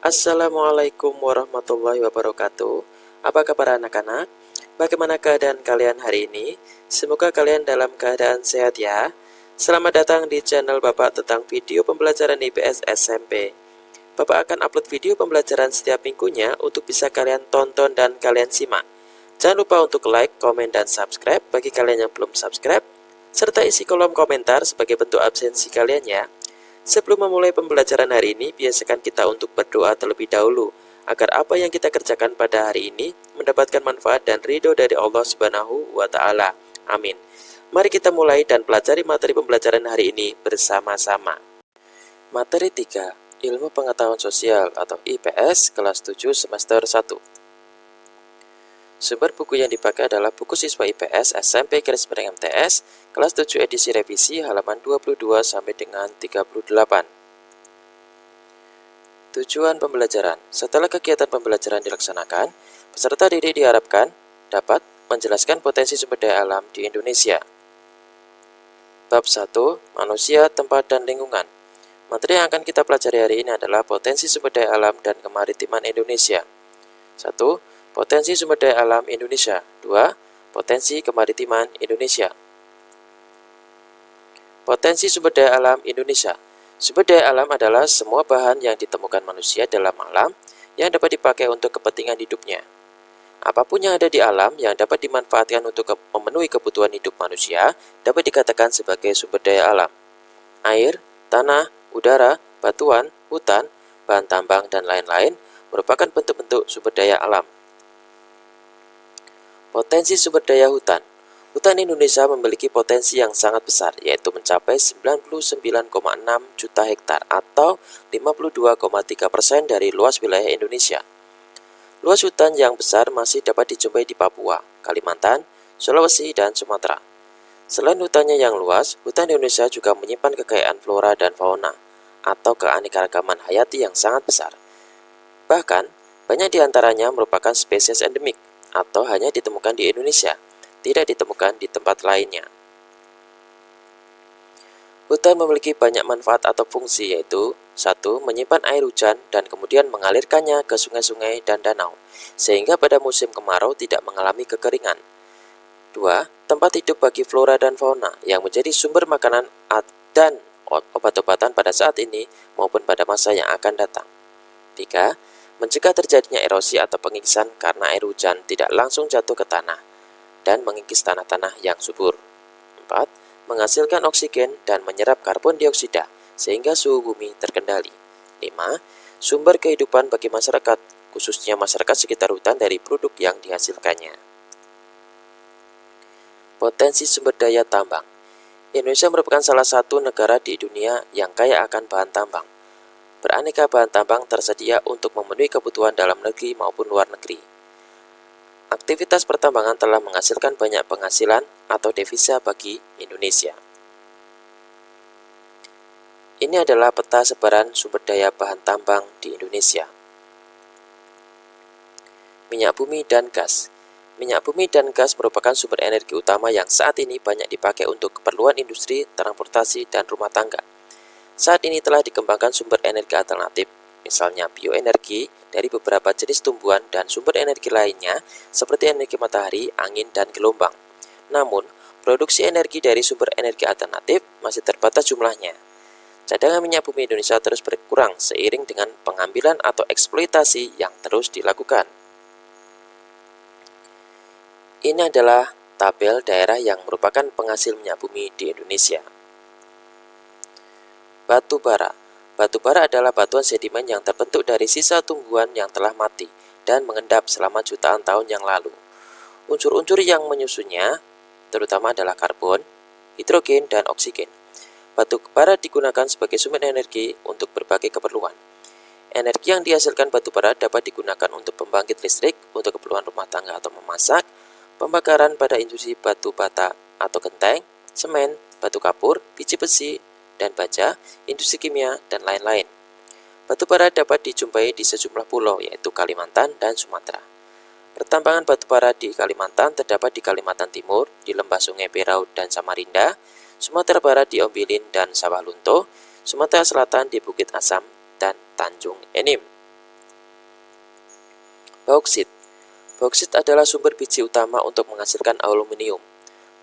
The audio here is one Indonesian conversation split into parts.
Assalamualaikum warahmatullahi wabarakatuh. Apa kabar anak-anak? Bagaimana keadaan kalian hari ini? Semoga kalian dalam keadaan sehat ya. Selamat datang di channel Bapak tentang video pembelajaran IPS SMP. Bapak akan upload video pembelajaran setiap minggunya untuk bisa kalian tonton dan kalian simak. Jangan lupa untuk like, komen, dan subscribe bagi kalian yang belum subscribe, serta isi kolom komentar sebagai bentuk absensi kalian ya. Sebelum memulai pembelajaran hari ini, biasakan kita untuk berdoa terlebih dahulu, agar apa yang kita kerjakan pada hari ini mendapatkan manfaat dan ridho dari Allah Subhanahu wa Ta'ala. Amin. Mari kita mulai dan pelajari materi pembelajaran hari ini bersama-sama. Materi 3, Ilmu Pengetahuan Sosial atau IPS kelas 7 semester 1. Sumber buku yang dipakai adalah buku siswa IPS SMP Garis Miring MTS kelas 7 edisi revisi halaman 22 sampai dengan 38. Tujuan pembelajaran. Setelah kegiatan pembelajaran dilaksanakan, peserta didik diharapkan dapat menjelaskan potensi sumber daya alam di Indonesia. Bab 1, Manusia, Tempat, dan Lingkungan. Materi yang akan kita pelajari hari ini adalah potensi sumber daya alam dan kemaritiman Indonesia. 1. Potensi sumber daya alam Indonesia. 2. Potensi kemaritiman Indonesia. Potensi sumber daya alam Indonesia. Sumber daya alam adalah semua bahan yang ditemukan manusia dalam alam yang dapat dipakai untuk kepentingan hidupnya. Apapun yang ada di alam yang dapat dimanfaatkan untuk memenuhi kebutuhan hidup manusia dapat dikatakan sebagai sumber daya alam. Air, tanah, udara, batuan, hutan, bahan tambang, dan lain-lain merupakan bentuk-bentuk sumber daya alam. Potensi sumber daya hutan. Hutan Indonesia memiliki potensi yang sangat besar, yaitu mencapai 99,6 juta hektar atau 52,3% dari luas wilayah Indonesia. Luas hutan yang besar masih dapat dijumpai di Papua, Kalimantan, Sulawesi, dan Sumatera. Selain hutannya yang luas, hutan Indonesia juga menyimpan kekayaan flora dan fauna, atau keanekaragaman hayati yang sangat besar. Bahkan, banyak di antaranya merupakan spesies endemik, atau hanya ditemukan di Indonesia, tidak ditemukan di tempat lainnya. Hutan memiliki banyak manfaat atau fungsi, yaitu 1. Menyimpan air hujan dan kemudian mengalirkannya ke sungai-sungai dan danau, sehingga pada musim kemarau tidak mengalami kekeringan. 2. Tempat hidup bagi flora dan fauna yang menjadi sumber makanan dan obat-obatan pada saat ini maupun pada masa yang akan datang. 3. Mencegah terjadinya erosi atau pengikisan karena air hujan tidak langsung jatuh ke tanah dan mengikis tanah-tanah yang subur. 4. Menghasilkan oksigen dan menyerap karbon dioksida sehingga suhu bumi terkendali. 5. Sumber kehidupan bagi masyarakat, khususnya masyarakat sekitar hutan dari produk yang dihasilkannya. Potensi sumber daya tambang. Indonesia merupakan salah satu negara di dunia yang kaya akan bahan tambang. Beraneka bahan tambang tersedia untuk memenuhi kebutuhan dalam negeri maupun luar negeri. Aktivitas pertambangan telah menghasilkan banyak penghasilan atau devisa bagi Indonesia. Ini adalah peta sebaran sumber daya bahan tambang di Indonesia. Minyak bumi dan gas. Minyak bumi dan gas merupakan sumber energi utama yang saat ini banyak dipakai untuk keperluan industri, transportasi, dan rumah tangga. Saat ini telah dikembangkan sumber energi alternatif, misalnya bioenergi dari beberapa jenis tumbuhan dan sumber energi lainnya seperti energi matahari, angin, dan gelombang. Namun, produksi energi dari sumber energi alternatif masih terbatas jumlahnya. Cadangan minyak bumi Indonesia terus berkurang seiring dengan pengambilan atau eksploitasi yang terus dilakukan. Ini adalah tabel daerah yang merupakan penghasil minyak bumi di Indonesia. Batu bara. Batu bara adalah batuan sedimen yang terbentuk dari sisa tumbuhan yang telah mati dan mengendap selama jutaan tahun yang lalu. Unsur-unsur yang menyusunnya terutama adalah karbon, hidrogen, dan oksigen. Batu bara digunakan sebagai sumber energi untuk berbagai keperluan. Energi yang dihasilkan batu bara dapat digunakan untuk pembangkit listrik, untuk keperluan rumah tangga atau memasak, pembakaran pada industri batu bata atau genteng, semen, batu kapur, biji besi, dan baja, industri kimia, dan lain-lain. Batu bara dapat dijumpai di sejumlah pulau, yaitu Kalimantan dan Sumatera. Pertambangan batu bara di Kalimantan terdapat di Kalimantan Timur, di lembah Sungai Berau dan Samarinda, Sumatera Barat di Ombilin dan Sawah Lunto, Sumatera Selatan di Bukit Asam dan Tanjung Enim. Bauksit. Bauksit adalah sumber biji utama untuk menghasilkan aluminium.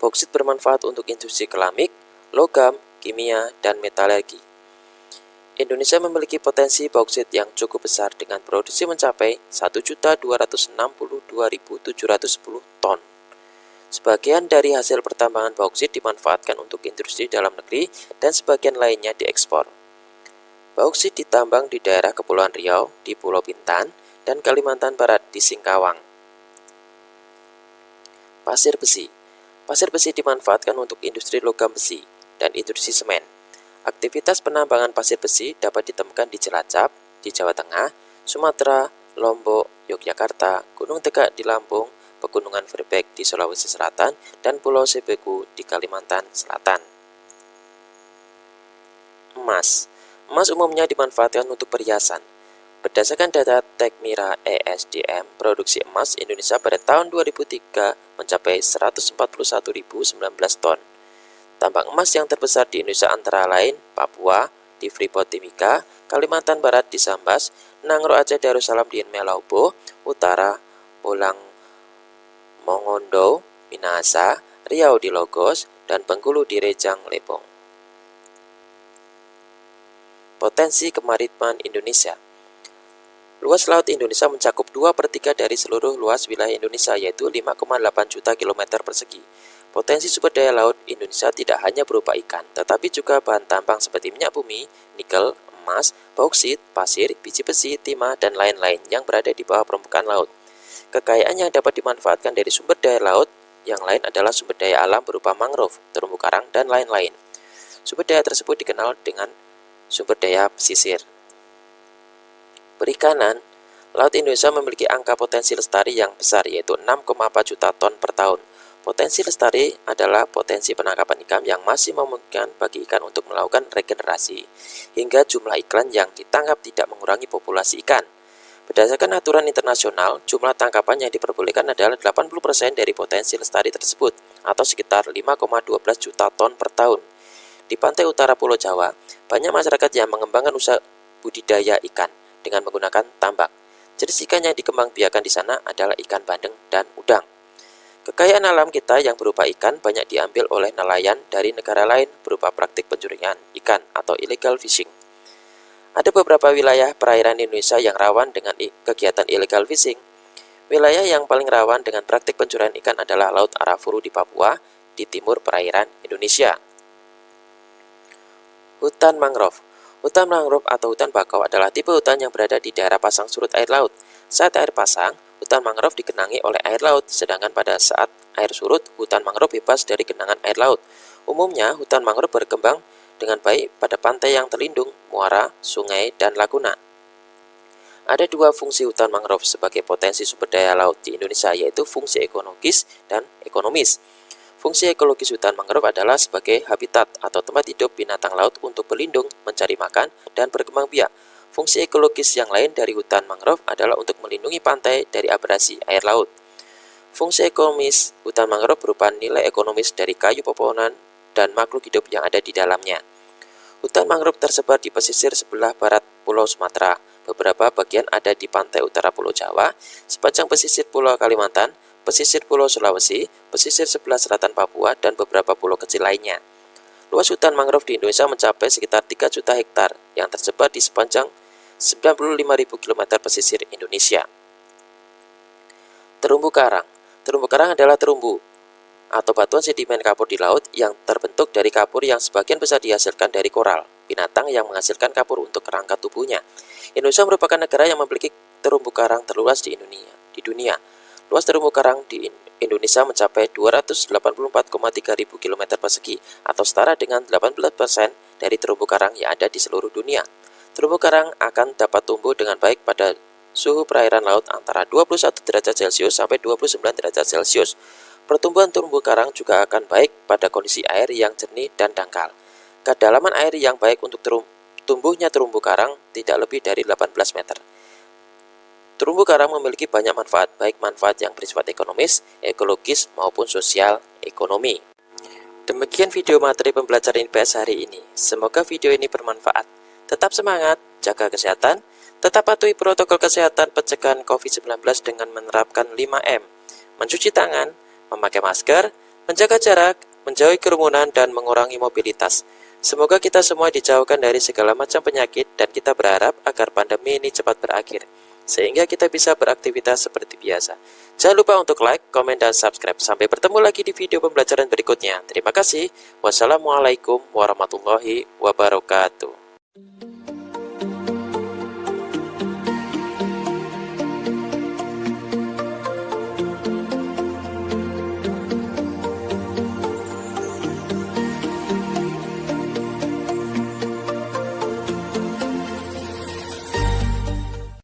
Bauksit bermanfaat untuk industri keramik, logam, kimia, dan metalurgi. Indonesia memiliki potensi bauksit yang cukup besar dengan produksi mencapai 1.262.710 ton. Sebagian dari hasil pertambangan bauksit dimanfaatkan untuk industri dalam negeri dan sebagian lainnya diekspor. Bauksit ditambang di daerah Kepulauan Riau, di Pulau Bintan, dan Kalimantan Barat di Singkawang. Pasir besi. Pasir besi dimanfaatkan untuk industri logam besi dan industri semen. Aktivitas penambangan pasir besi dapat ditemukan di Cilacap, di Jawa Tengah, Sumatera, Lombok, Yogyakarta, Gunung Tegak di Lampung, Pegunungan Verbek di Sulawesi Selatan, dan Pulau Sebeku di Kalimantan Selatan. Emas. Emas umumnya dimanfaatkan untuk perhiasan. Berdasarkan data Tekmira ESDM, produksi emas Indonesia pada tahun 2003 mencapai 141.019 ton. Tambang emas yang terbesar di Indonesia antara lain Papua, di Freeport Timika, Kalimantan Barat di Sambas, Nangro Aceh Darussalam di Melaubo, Utara, Bolang Mongondo, Minahasa, Riau di Logos, dan Bengkulu di Rejang Lebong. Potensi kemaritiman Indonesia. Luas laut Indonesia mencakup 2/3 dari seluruh luas wilayah Indonesia, yaitu 5,8 juta kilometer persegi. Potensi sumber daya laut Indonesia tidak hanya berupa ikan, tetapi juga bahan tambang seperti minyak bumi, nikel, emas, bauksit, pasir, biji besi, timah, dan lain-lain yang berada di bawah permukaan laut. Kekayaan yang dapat dimanfaatkan dari sumber daya laut yang lain adalah sumber daya alam berupa mangrove, terumbu karang, dan lain-lain. Sumber daya tersebut dikenal dengan sumber daya pesisir. Perikanan, Laut Indonesia memiliki angka potensi lestari yang besar, yaitu 6,4 juta ton per tahun. Potensi lestari adalah potensi penangkapan ikan yang masih memungkinkan bagi ikan untuk melakukan regenerasi, hingga jumlah ikan yang ditangkap tidak mengurangi populasi ikan. Berdasarkan aturan internasional, jumlah tangkapan yang diperbolehkan adalah 80% dari potensi lestari tersebut, atau sekitar 5,12 juta ton per tahun. Di pantai utara Pulau Jawa, banyak masyarakat yang mengembangkan usaha budidaya ikan dengan menggunakan tambak. Jenis ikan yang dikembangbiakan di sana adalah ikan bandeng dan udang. Kekayaan alam kita yang berupa ikan banyak diambil oleh nelayan dari negara lain berupa praktik pencurian ikan atau illegal fishing. Ada beberapa wilayah perairan Indonesia yang rawan dengan kegiatan illegal fishing. Wilayah yang paling rawan dengan praktik pencurian ikan adalah Laut Arafuru di Papua, di timur perairan Indonesia. Hutan mangrove. Hutan mangrove atau hutan bakau adalah tipe hutan yang berada di daerah pasang surut air laut. Saat air pasang, hutan mangrove digenangi oleh air laut, sedangkan pada saat air surut, hutan mangrove bebas dari genangan air laut. Umumnya, hutan mangrove berkembang dengan baik pada pantai yang terlindung, muara, sungai, dan laguna. Ada dua fungsi hutan mangrove sebagai potensi sumber daya laut di Indonesia, yaitu fungsi ekologis dan ekonomis. Fungsi ekologis hutan mangrove adalah sebagai habitat atau tempat hidup binatang laut untuk berlindung, mencari makan, dan berkembang biak. Fungsi ekologis yang lain dari hutan mangrove adalah untuk melindungi pantai dari abrasi air laut. Fungsi ekonomis hutan mangrove berupa nilai ekonomis dari kayu pepohonan dan makhluk hidup yang ada di dalamnya. Hutan mangrove tersebar di pesisir sebelah barat Pulau Sumatera, beberapa bagian ada di pantai utara Pulau Jawa, sepanjang pesisir Pulau Kalimantan, pesisir Pulau Sulawesi, pesisir sebelah selatan Papua, dan beberapa pulau kecil lainnya. Luas hutan mangrove di Indonesia mencapai sekitar 3 juta hektar yang tersebar di sepanjang 95.000 km pesisir Indonesia. Terumbu karang. Terumbu karang adalah terumbu atau batuan sedimen kapur di laut yang terbentuk dari kapur yang sebagian besar dihasilkan dari koral, binatang yang menghasilkan kapur untuk kerangka tubuhnya. Indonesia merupakan negara yang memiliki terumbu karang terluas di dunia. Luas terumbu karang di Indonesia mencapai 284,3 ribu km persegi atau setara dengan 18% dari terumbu karang yang ada di seluruh dunia. Terumbu karang akan dapat tumbuh dengan baik pada suhu perairan laut antara 21 derajat Celcius sampai 29 derajat Celcius. Pertumbuhan terumbu karang juga akan baik pada kondisi air yang jernih dan dangkal. Kedalaman air yang baik untuk tumbuhnya terumbu karang tidak lebih dari 18 meter. Terumbu karang memiliki banyak manfaat, baik manfaat yang bersifat ekonomis, ekologis, maupun sosial ekonomi. Demikian video materi pembelajaran IPS hari ini. Semoga video ini bermanfaat. Tetap semangat, jaga kesehatan, Tetap patuhi protokol kesehatan pencegahan COVID-19 dengan menerapkan 5M, mencuci tangan, memakai masker, menjaga jarak, menjauhi kerumunan, dan mengurangi mobilitas. Semoga kita semua dijauhkan dari segala macam penyakit dan kita berharap agar pandemi ini cepat berakhir, sehingga kita bisa beraktivitas seperti biasa. Jangan lupa untuk like, komen, dan subscribe. Sampai bertemu lagi di video pembelajaran berikutnya. Terima kasih. Wassalamualaikum warahmatullahi wabarakatuh.